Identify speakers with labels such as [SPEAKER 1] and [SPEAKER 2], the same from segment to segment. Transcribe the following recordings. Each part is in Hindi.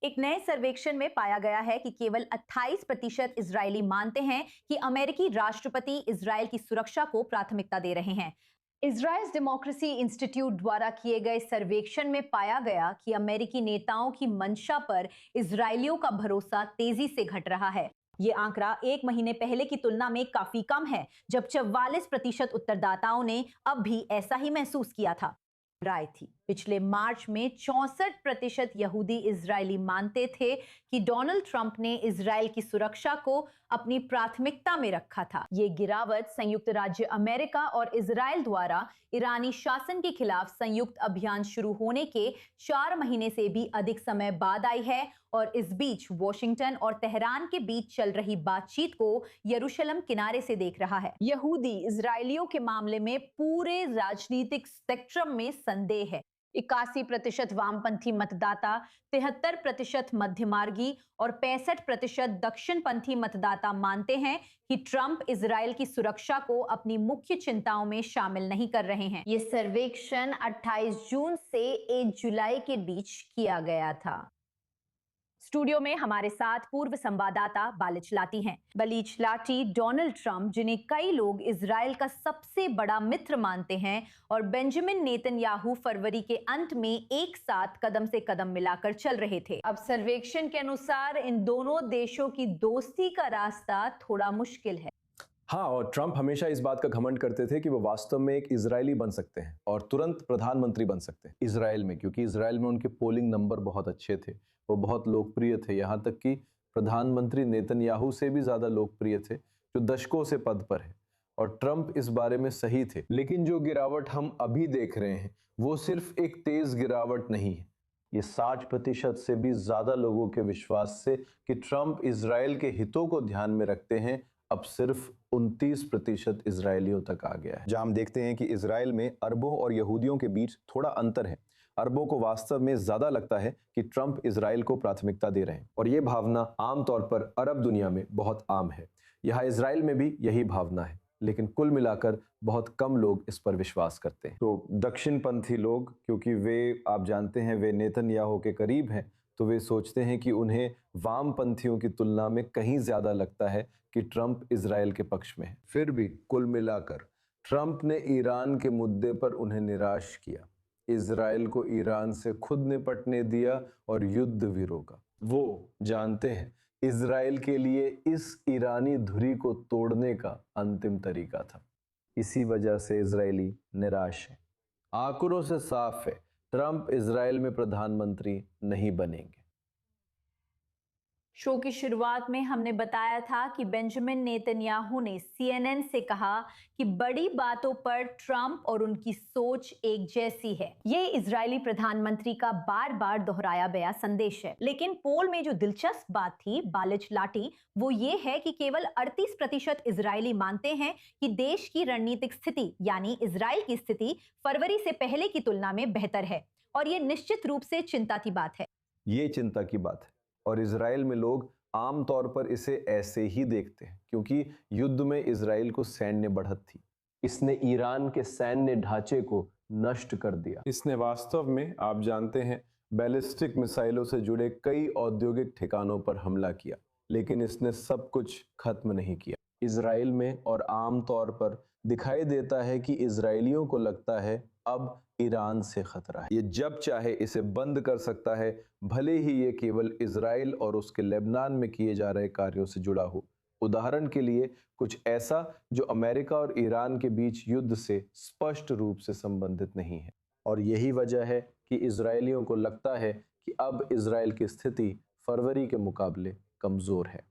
[SPEAKER 1] एक नए सर्वेक्षण में पाया गया है कि केवल 28% इजरायली मानते हैं कि अमेरिकी राष्ट्रपति इजरायल की सुरक्षा को प्राथमिकता दे रहे हैं। इजराइल डेमोक्रेसी इंस्टीट्यूट द्वारा किए गए सर्वेक्षण में पाया गया कि अमेरिकी नेताओं की मंशा पर इजरायलियों का भरोसा तेजी से घट रहा है। ये आंकड़ा एक महीने पहले की तुलना में काफी कम है, जब 44% उत्तरदाताओं ने अब भी ऐसा ही महसूस किया था। राय थी पिछले मार्च में 64% यहूदी इजरायली मानते थे कि डोनाल्ड ट्रंप ने इजरायल की सुरक्षा को अपनी प्राथमिकता में रखा था। ये गिरावट संयुक्त राज्य अमेरिका और इजरायल द्वारा ईरानी शासन के खिलाफ संयुक्त अभियान शुरू होने के 4 महीने से भी अधिक समय बाद आई है और इस बीच वॉशिंगटन और तेहरान के बीच चल रही बातचीत को यरूशलेम किनारे से देख रहा है। यहूदी इजरायलियों के मामले में पूरे राजनीतिक स्पेक्ट्रम में संदेह है। 81% वामपंथी मतदाता, 73% मध्यमार्गी और 65% दक्षिणपंथी मतदाता मानते हैं कि ट्रंप इजरायल की सुरक्षा को अपनी मुख्य चिंताओं में शामिल नहीं कर रहे हैं। यह सर्वेक्षण 28 जून से 1 जुलाई के बीच किया गया था। स्टूडियो में हमारे साथ पूर्व संवाददाता बालिच लाटी हैं। बालिच लाटी, डोनाल्ड ट्रंप, जिन्हें कई लोग इजरायल का सबसे बड़ा मित्र मानते हैं, और बेंजामिन नेतन्याहू फरवरी के अंत में एक साथ कदम से कदम मिलाकर चल रहे थे। अब सर्वेक्षण के अनुसार इन दोनों देशों की दोस्ती का रास्ता थोड़ा मुश्किल है।
[SPEAKER 2] हाँ, और ट्रंप हमेशा इस बात का घमंड करते थे कि वो वास्तव में एक इजरायली बन सकते हैं और तुरंत प्रधानमंत्री बन सकते हैं इजरायल में, क्योंकि इजरायल में उनके पोलिंग नंबर बहुत अच्छे थे, वो बहुत लोकप्रिय थे, यहाँ तक कि प्रधानमंत्री नेतन्याहू से भी ज़्यादा लोकप्रिय थे, जो दशकों से पद पर है। और ट्रंप इस बारे में सही थे। लेकिन जो गिरावट हम अभी देख रहे हैं वो सिर्फ एक तेज गिरावट नहीं है। ये 60% से भी ज़्यादा लोगों के विश्वास से कि ट्रंप इजरायल के हितों को ध्यान में रखते हैं अब सिर्फ 29% इजरायलियों तक आ गया है। जहां हम देखते हैं कि इजरायल में अरबों और यहूदियों के बीच थोड़ा अंतर है। अरबों को वास्तव में ज्यादा लगता है कि ट्रंप इजरायल को प्राथमिकता दे रहे हैं, और ये भावना आमतौर पर अरब दुनिया में बहुत आम है। यहाँ इजरायल में भी यही भावना है, लेकिन कुल मिलाकर बहुत कम लोग इस पर विश्वास करते हैं। तो दक्षिणपंथी लोग, क्योंकि वे, आप जानते हैं, वे नेतन्याहू के करीब हैं, तो वे सोचते हैं कि उन्हें वामपंथियों की तुलना में कहीं ज्यादा लगता है कि ट्रंप इजरायल के पक्ष में है। फिर भी कुल मिलाकर ट्रंप ने ईरान के मुद्दे पर उन्हें निराश किया, इजरायल को ईरान से खुद निपटने दिया और युद्ध भी रोका। वो जानते हैं इजरायल के लिए इस ईरानी धुरी को तोड़ने का अंतिम तरीका था। इसी वजह से इजरायली निराश है। आंकड़ों से साफ है, ट्रंप इजरायल में प्रधानमंत्री नहीं बनेंगे।
[SPEAKER 1] शो की शुरुआत में हमने बताया था कि बेंजामिन नेतन्याहू ने CNN से कहा कि बड़ी बातों पर ट्रंप और उनकी सोच एक जैसी है। ये इजरायली प्रधानमंत्री का बार बार दोहराया गया संदेश है। लेकिन पोल में जो दिलचस्प बात थी बालिच लाटी, वो ये है कि केवल 38% इजरायली मानते हैं कि देश की रणनीतिक स्थिति यानी इजरायल की स्थिति फरवरी से पहले की तुलना में बेहतर है, और ये निश्चित रूप से चिंता की बात है।
[SPEAKER 2] ये चिंता की बात है, और इजरायल में लोग आमतौर पर इसे ऐसे ही देखते हैं, क्योंकि युद्ध में इजरायल को सैन्य बढ़त थी। इसने ईरान के सैन्य ढांचे को नष्ट कर दिया। इसने वास्तव में, आप जानते हैं, बैलिस्टिक मिसाइलों से जुड़े कई औद्योगिक ठिकानों पर हमला किया, लेकिन इसने सब कुछ खत्म नहीं किया। इजरायल में और आमतौर पर दिखाई देता है कि इजरायलियों को लगता है अब ईरान से खतरा है, ये जब चाहे इसे बंद कर सकता है, भले ही ये केवल इजरायल और उसके लेबनान में किए जा रहे कार्यों से जुड़ा हो। उदाहरण के लिए कुछ ऐसा जो अमेरिका और ईरान के बीच युद्ध से स्पष्ट रूप से संबंधित नहीं है। और यही वजह है कि इजरायलियों को लगता है कि अब इजरायल की स्थिति फरवरी के मुकाबले कमजोर है।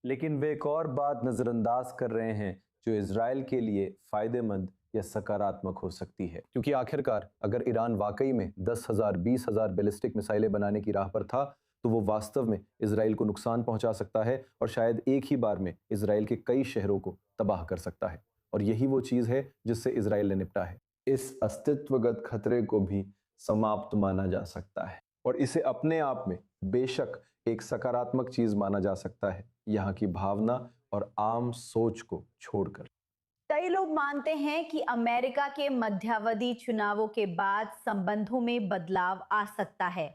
[SPEAKER 2] लेकिन वे एक और बात नजरअंदाज कर रहे हैं जो इजरायल के लिए फायदेमंद या सकारात्मक हो सकती है, क्योंकि आखिरकार अगर ईरान वाकई में 10,000 20,000 बैलिस्टिक मिसाइलें बनाने की राह पर था, तो वो वास्तव में इजरायल को नुकसान पहुंचा सकता है और शायद एक ही बार में इजरायल के कई शहरों को तबाह कर सकता है। और यही वो चीज है जिससे इजरायल ने निपटा है। इस अस्तित्वगत खतरे को भी समाप्त माना जा सकता है, और इसे अपने आप में बेशक एक सकारात्मक चीज माना जा सकता है, यहाँ की भावना और आम सोच को छोड़कर।
[SPEAKER 1] कई लोग मानते हैं कि अमेरिका के मध्यावधि चुनावों के बाद संबंधों में बदलाव आ सकता है।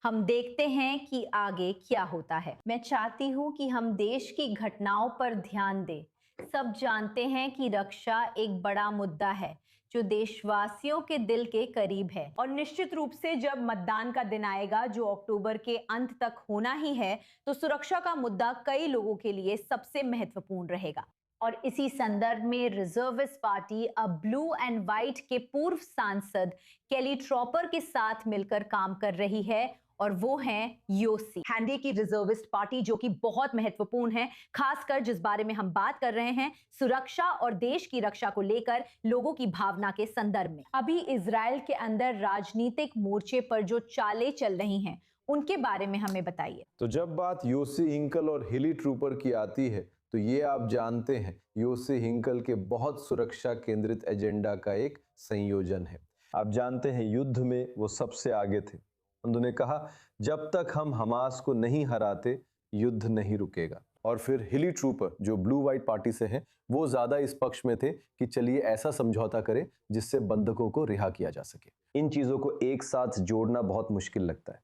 [SPEAKER 1] हम देखते हैं कि आगे क्या होता है। मैं चाहती हूँ कि हम देश की घटनाओं पर ध्यान दें। सब जानते हैं कि रक्षा एक बड़ा मुद्दा है जो देशवासियों के दिल के करीब है, और निश्चित रूप से जब मतदान का दिन आएगा जो अक्टूबर के अंत तक होना ही है, तो सुरक्षा का मुद्दा कई लोगों के लिए सबसे महत्वपूर्ण रहेगा। और इसी संदर्भ में रिजर्विस्ट पार्टी अब ब्लू एंड व्हाइट के पूर्व सांसद केली ट्रॉपर के साथ मिलकर काम कर रही है, और वो हैं योसी हैंडे की रिजर्विस्ट पार्टी, जो कि बहुत महत्वपूर्ण है, खासकर जिस बारे में हम बात कर रहे हैं, सुरक्षा और देश की रक्षा को लेकर लोगों की भावना के संदर्भ में। अभी इजराइल के अंदर राजनीतिक मोर्चे पर जो चालें चल रही हैं, उनके बारे में हमें बताइए।
[SPEAKER 2] तो जब बात योसी हिंकल और हिली ट्रूपर की आती है, तो ये आप जानते हैं योसी हिंकल के बहुत सुरक्षा केंद्रित एजेंडा का एक संयोजन है। आप जानते हैं युद्ध में वो सबसे आगे थे। उन्होंने कहा जब तक हम हमास को नहीं हराते युद्ध नहीं रुकेगा। और फिर हिली ट्रूपर जो ब्लू व्हाइट पार्टी से हैं, वो ज्यादा इस पक्ष में थे कि चलिए ऐसा समझौता करें जिससे बंधकों को रिहा किया जा सके। इन चीजों को एक साथ जोड़ना बहुत मुश्किल लगता है।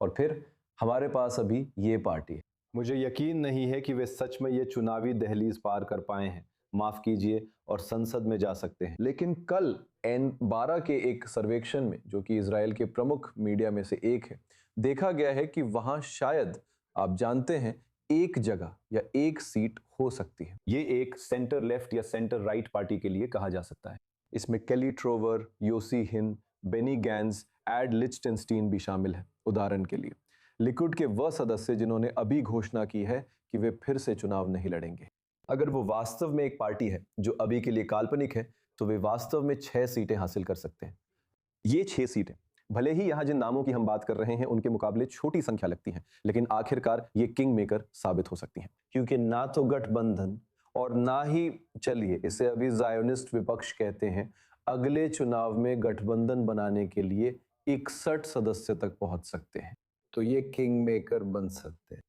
[SPEAKER 2] और फिर हमारे पास अभी ये पार्टी है। मुझे यकीन नहीं है कि वे सच में ये चुनावी दहलीज पार कर पाए हैं, माफ कीजिए, और संसद में जा सकते हैं। लेकिन कल N12 के एक सर्वेक्षण में, जो कि इजराइल के प्रमुख मीडिया में से एक है, देखा गया है कि वहां शायद आप जानते हैं एक जगह या एक सीट हो सकती है। ये एक सेंटर लेफ्ट या सेंटर राइट पार्टी के लिए कहा जा सकता है। इसमें केली ट्रोवर, योसी हिन, बेनी गैंज, एड लिचटेनस्टीन भी शामिल है। उदाहरण के लिए लिकुड के वह सदस्य जिन्होंने अभी घोषणा की है कि वे फिर से चुनाव नहीं लड़ेंगे। अगर वो वास्तव में एक पार्टी है जो अभी के लिए काल्पनिक है, तो वे वास्तव में 6 सीटें हासिल कर सकते हैं। ये 6 सीटें भले ही यहां जिन नामों की हम बात कर रहे हैं उनके मुकाबले छोटी संख्या लगती हैं, लेकिन आखिरकार ये किंग मेकर साबित हो सकती हैं, क्योंकि ना तो गठबंधन और ना ही, चलिए इसे अभी जायोनिस्ट विपक्ष कहते हैं, अगले चुनाव में गठबंधन बनाने के लिए 61 सदस्य तक पहुंच सकते हैं। तो ये किंग मेकर बन सकते हैं।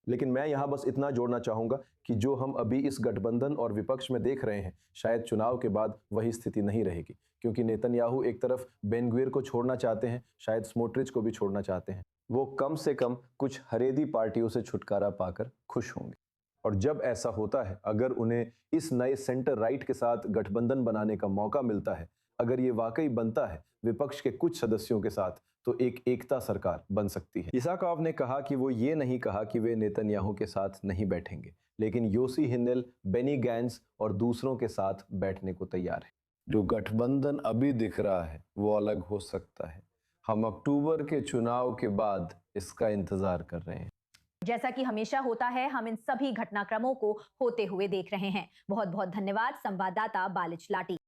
[SPEAKER 2] लेकिन मैं यहां बस इतना जोड़ना चाहूंगा कि जो हम अभी इस गठबंधन और विपक्ष में देख रहे हैं, शायद चुनाव के बाद वही स्थिति नहीं रहेगी, क्योंकि नेतन्याहू एक तरफ बेन गुविर को छोड़ना चाहते हैं, शायद स्मोट्रिच को भी छोड़ना चाहते हैं। वो कम से कम कुछ हरेदी पार्टियों से छुटकारा पाकर खुश होंगे। और जब ऐसा होता है, अगर उन्हें इस नए सेंटर राइट के साथ गठबंधन बनाने का मौका मिलता है, अगर ये वाकई बनता है विपक्ष के कुछ सदस्यों के साथ, तो एक एकता सरकार बन सकती है। इसाकॉव ने कहा कि वो ये नहीं कहा कि वे नेतन्याहू के साथ नहीं बैठेंगे, लेकिन योसी हिनेल, बेनी गैंज और दूसरों के साथ बैठने को तैयार है। जो गठबंधन अभी दिख रहा है वो अलग हो सकता है। हम अक्टूबर के चुनाव के बाद इसका इंतजार कर रहे हैं।
[SPEAKER 1] जैसा कि हमेशा होता है, हम इन सभी घटनाक्रमों को होते हुए देख रहे हैं। बहुत बहुत धन्यवाद संवाददाता बालिच लाटी।